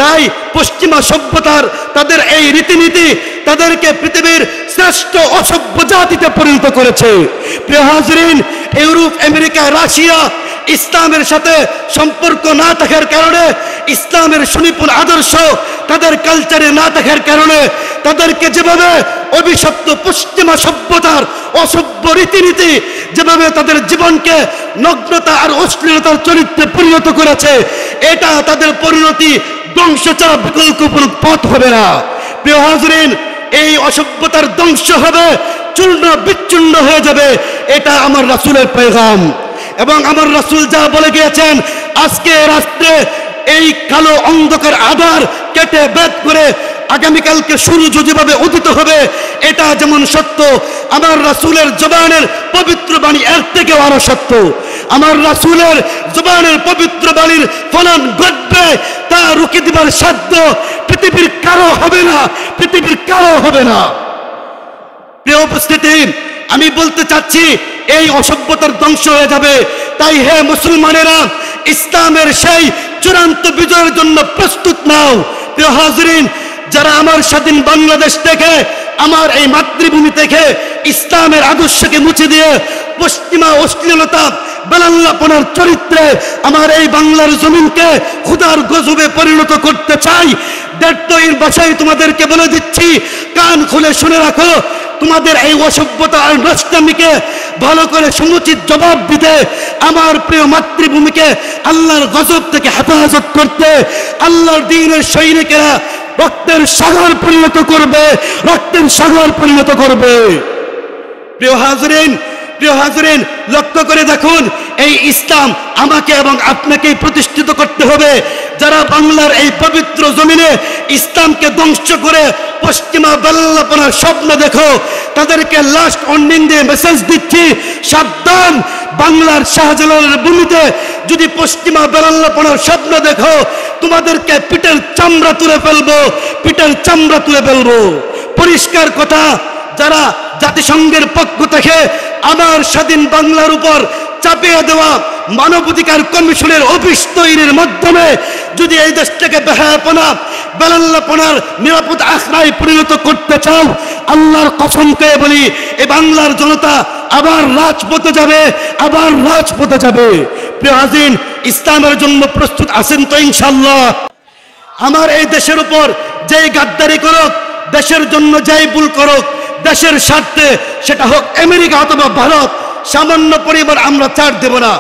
Speaker 1: তাই পশ্চিমা সভ্যতার তাদের এই রীতিনীতি তাদেরকে পৃথিবীর শ্রেষ্ঠ অসভ্য জাতিতে পরিণত করেছে। প্রিয় হাজরিন, ইউরোপ, আমেরিকা, রাশিয়া ইসলামের সাথে সম্পর্ক না থাকার কারণে, ইসলামের সুনিপুণ আদর্শ তাদের কালচারে না থাকার কারণে তাদেরকে যেভাবে অভিশপ্ত পশ্চিমা সভ্যতার অসভ্য রীতিনীতি যেভাবে তাদের জীবনকে নগ্নতা আর অশ্লীলতার চরিত্রে পরিণত করেছে, এটা তাদের পরিণতি ধ্বংস ছাড়া বিকল্প কোনো পথ হবে না। প্রিয় হাজরিন, এই অসভ্যতার ধ্বংস হবে, চূর্ণ বিচ্ছিন্ন হয়ে যাবে, এটা আমার রাসূলের পেগাম। এবং আমার রাসূল যা বলে গিয়েছেন, আজকে রাষ্ট্রে এই কালো অন্ধকার আধার কেটে বেদ করে আগামীকালকে সূর্য যেভাবে উদিত হবে, এটা যেমন সত্য, আমার রাসূলের জবানের পবিত্র বাণী এর থেকেও আরো সত্য। আমার রাসূলের জবানের পবিত্র বাণীর ফলন ঘটবে, তা রুখে দিবার সাধ্য পৃথিবীর কারো হবে না, পৃথিবীর কারো হবে না। প্রিয় উপস্থিতি, আমি বলতে চাচ্ছি এই অসভ্যতার ধ্বংস হয়ে যাবে। তাই হে মুসলমানেরা, ইসলামের সেই চূড়ান্ত বিজয়ের জন্য প্রস্তুত নাও। প্রিয় হাজরিন, যারা আমার স্বাধীন বাংলাদেশ থেকে, আমার এই মাতৃভূমি থেকে ইসলামের আদর্শকে মুছে দিয়ে পশ্চিমা অশ্লীলতা বেলাল্লাপনার চরিত্রে আমার এই বাংলার জমিনকে খুদার গজবে পরিণত করতে চাই, দেড়তইর ভাষায় তোমাদেরকে বলে দিচ্ছি, কান খুলে শুনে রাখো, তোমাদের এই অসভ্যতা আর নষ্টামিকে ভালো করে সমুচিত জবাব দিতে, আমার প্রিয় মাতৃভূমিকে আল্লাহর গজব থেকে হেফাজত করতে আল্লাহর দ্বীনের সৈনিকেরা রক্তের সাগর পরিণত করবে, রক্তের সাগর পরিণত করবে। প্রিয় হাজরিন, লক্ষ্য করে দেখুন, এই ইসলাম আমাকে এবং আপনাকেই প্রতিষ্ঠিত করতে হবে। যারা বাংলার এই পবিত্র জমিনে ইসলামকে ধ্বংস করে পশ্চিমা বেলাল্লাপনার স্বপ্ন দেখো, তাদেরকে লাস্ট ওয়ার্নিং দিয়ে মেসেজ দিচ্ছি, সাবধান, বাংলার শাহজালালের ভূমিতে যদি পশ্চিমা বেলাল্লাপনার স্বপ্ন দেখো, তোমাদেরকে পিঠের চামড়া তুলে ফেলবো, পিঠের চামড়া তুলে ফেলবো। পরিষ্কার কথা, যারা জাতিসংঘের পক্ষ থেকে আমার স্বাধীন বাংলার উপর চাপিয়ে দেওয়া মানবাধিকার কমিশনের অফিস তৈরির মাধ্যমে যদি এই দেশটাকে বেলাল্লাপনার নিরাপদ আখড়ায় পরিণত করতে চাও, আল্লাহর কসম করে বলি, এই বাংলার জনতা আবার রাজপথে যাবে, আবার রাজপথে যাবে। প্রিয় হাজির, ইসলামের জন্য প্রস্তুত আছেন তো ইনশাআল্লাহ? আমার এই দেশের উপর যেই গাদ্দারি করুক, দেশের জন্য যেই ভুল করুক, দেশের স্বার্থে, সেটা হোক আমেরিকা অথবা ভারত, সামান্য পরিবার আমরা ছাড় দেব না।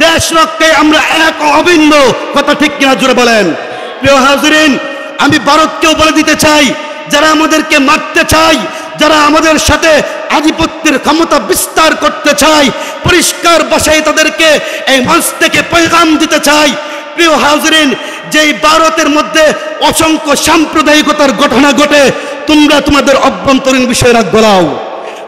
Speaker 1: দেশ রক্ষায় আমরা এক অভিন্ন, কথা ঠিক কিনা জোরে বলেন? প্রিয় হাজরিন, আমি ভারতকেও বলে দিতে চাই, যারা আমাদেরকে মারতে চাই, যারা আমাদের সাথে আধিপত্যের ক্ষমতা বিস্তার করতে চায়, পরিষ্কার ভাষায় তাদেরকে এই মঞ্চ থেকে পয়গাম দিতে চাই। প্রিয় হাজরিন, যেই ভারতের মধ্যে অসংখ্য সাম্প্রদায়িকতার ঘটনা ঘটে, তোমরা তোমাদের অভ্যন্তরীণ বিষয়ে নাক গলাও,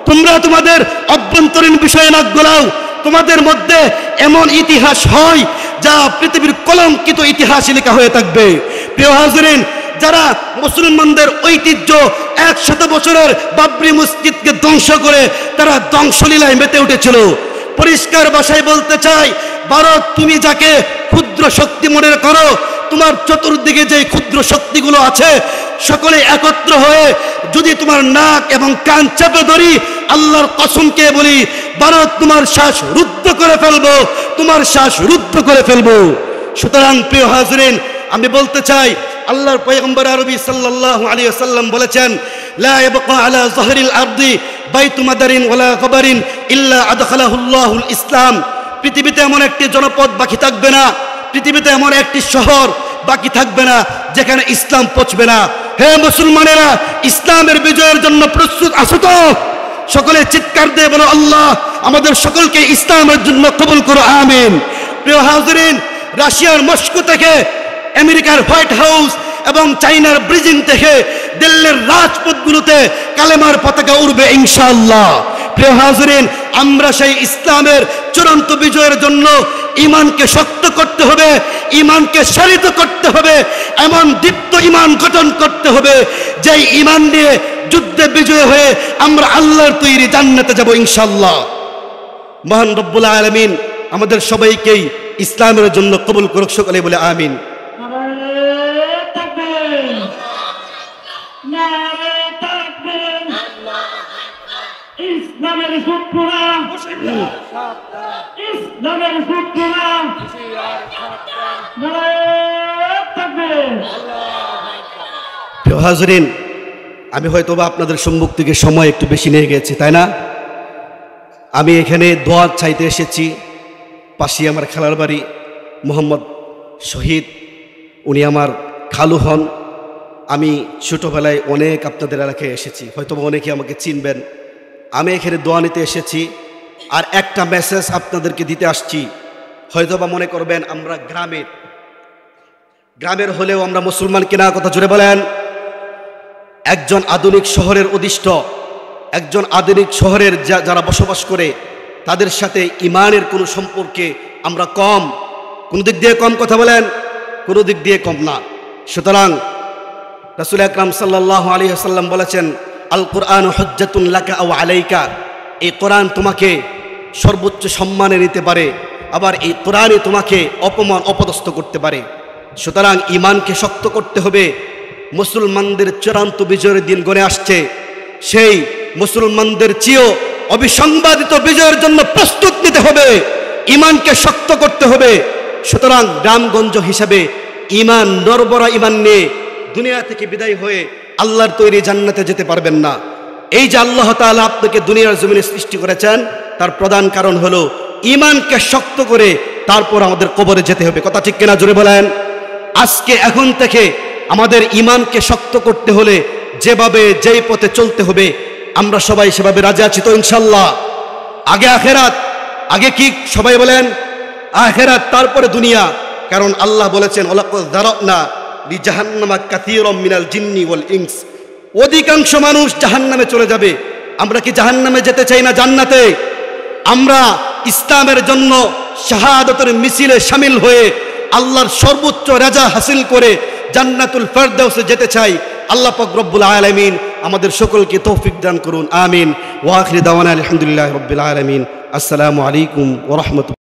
Speaker 1: তোমরা তোমাদের অভ্যন্তরীণ বিষয়ে নাক গলাও। তোমাদের মধ্যে এমন ইতিহাস হয় যা পৃথিবীর কলঙ্কিত ইতিহাসে লেখা হয়ে থাকবে। প্রিয় হাজরিন, যারা মুসলমানদের ঐতিহ্য 100 বছরের বাবরি মসজিদকে ধ্বংস করে তারা ধ্বংসলীলায় মেতে উঠেছিল, পরিষ্কার ভাষায় বলতে চাই, ভারত, তুমি যাকে ক্ষুদ্র শক্তি মনে করো, তোমার চতুর্দিকে যে ক্ষুদ্র শক্তিগুলো আছে, সকলে একত্র হয়ে যদি তোমার নাক এবং কান চেপে ধরি, আল্লাহর কসমকে বলি, ভারত তোমার শ্বাস রুদ্ধ করে ফেলবো, তোমার শ্বাস রুদ্ধ করে ফেলবো। সুতরাং প্রিয় হাজরিন, আমি বলতে চাই, আল্লাহর পয়গম্বর আরবি সাল্লাল্লাহু আলাইহি ওয়াসাল্লাম বলেছেন, লা ইয়াবকা আলা যাহরিল আরদি বাইতু মাদারিন ওয়ালা কবরিন ইল্লা আদখালাহুল্লাহুল ইসলাম। পৃথিবীতে এমন একটি জনপদ বাকি থাকবে না, পৃথিবীতে এমন একটি শহর বাকি থাকবে না যেখানে ইসলাম পৌঁছবে না। হে মুসলমানেরা, ইসলামের বিজয়ের জন্য প্রস্তুত আছো তো? সকলে চিৎকার দিয়ে বলো, আল্লাহ আমাদের সকলকে ইসলামের জন্য কবুল করো, আমিন। প্রিয় হাজরিন, রাশিয়ার মস্কো থেকে, আমেরিকার হোয়াইট হাউস এবং চাইনার ব্রিজিং থেকে দিল্লির রাজপথগুলোতে কালেমার পতাকা উড়বে ইনশাআল্লাহ। প্রিয় হাজরিন, আমরা সেই ইসলামের চূড়ান্ত বিজয়ের জন্য ইমানকে শক্ত করতে হবে, ইমানকে সারিত করতে হবে, এমন দীপ্ত ইমান গঠন করতে হবে যেই ইমান নিয়ে যুদ্ধে বিজয় হয়ে আমরা আল্লাহর তৈরি জান্নাতে যাব ইনশাআল্লাহ। মহান রব্বুল আলামিন আমাদের সবাইকেই ইসলামের জন্য কবুল করুক, সকলে বলে আমিন।
Speaker 3: ইসলামের শত্রুরা ইসলামের শত্রুরা নারায়ে তাকবীর।
Speaker 2: প্রিয় হাজরিন, আমি হয়তো বা আপনাদের সম্মুখ থেকে সময় একটু বেশি নিয়ে গেছি, তাই না? আমি এখানে দোয়া চাইতে এসেছি। পাশে আমার খালার বাড়ি মোহাম্মদ শহীদ, উনি আমার খালু হন। আমি ছোটোবেলায় অনেক আপনাদের এলাকায় এসেছি, হয়তো অনেকে আমাকে চিনবেন। আমি এখানে দোয়া নিতে এসেছি, আর একটা মেসেজ আপনাদেরকে দিতে আসছি। হয়তো বা মনে করবেন আমরা গ্রামের হলেও আমরা মুসলমান কিনা, কথা জুড়ে বলেন। একজন আধুনিক শহরের অধিষ্ঠ, একজন আধুনিক শহরের যারা বসবাস করে, তাদের সাথে ইমানের কোনো সম্পর্কে আমরা কম, কোন দিক দিয়ে কম, কথা বলেন, কোনো দিক দিয়ে কম না। সুতরাং রাসূল আকরাম সাল্লাল্লাহু আলাইহি ওয়াসাল্লাম বলেছেন, আল কোরআন হুজ্জাতুন লাকা আও আলাইকা। এই কোরআন তোমাকে সর্বোচ্চ সম্মানে নিতে পারে, আবার এই কোরআনই তোমাকে অপমান অপদস্থ করতে পারে। সুতরাং ইমানকে শক্ত করতে হবে। মুসলমানদের চূড়ান্ত বিজয়ের দিন গড়ে আসছে, সেই মুসলমানদের চেয়েও অবিসংবাদিত বিজয়ের জন্য প্রস্তুত নিতে হবে, ইমানকে শক্ত করতে হবে। সুতরাং গ্রামগঞ্জ হিসাবে ইমান, নরবরা ইমান নিয়ে দুনিয়া থেকে বিদায় হয়ে আল্লাহর তৈরি জান্নাতে যেতে পারবেন না। এই যে আল্লাহ তাআলা আপনাকে দুনিয়ার জমিনে সৃষ্টি করেছেন, তার প্রধান কারণ হলো ইমানকে শক্ত করে তারপর আমাদের কবরে যেতে হবে, কথা ঠিক কিনা জোরে বলেন। আজকে এখন থেকে আমাদের ইমানকে শক্ত করতে হলে যেভাবে যেই পথে চলতে হবে, আমরা সবাই সেভাবে রাজি আছি তো ইনশাল্লাহ? আগে আখেরাত, আগে কি সবাই বলেন? আখেরাত, তারপরে দুনিয়া। কারণ আল্লাহ বলেছেন, ওয়ালাকাদ যারানা লিজাহান্নামা কাসীরাম মিনাল জিন্নি ওয়াল ইনস। অধিকাংশ মানুষ জাহান্নামে চলে যাবে। আমরা কি জাহান্নামে যেতে চাই না জান্নাতে? আমরা ইসলামের জন্য শাহাদাতের মিছিলে শামিল হয়ে আল্লাহর সর্বোচ্চ রাজা হাসিল করে জান্নাতুল ফেরদাউসে যেতে চাই। আল্লাহ পাক রব্বুল আলামিন আমাদের সকলকে তৌফিক দান করুন, আমিন। ওয়া আখিরু দাওয়ানা আলহামদুলিল্লাহি রাব্বিল আলামিন। আসসালামু আলাইকুম ওয়া রাহমাতুল্লাহ।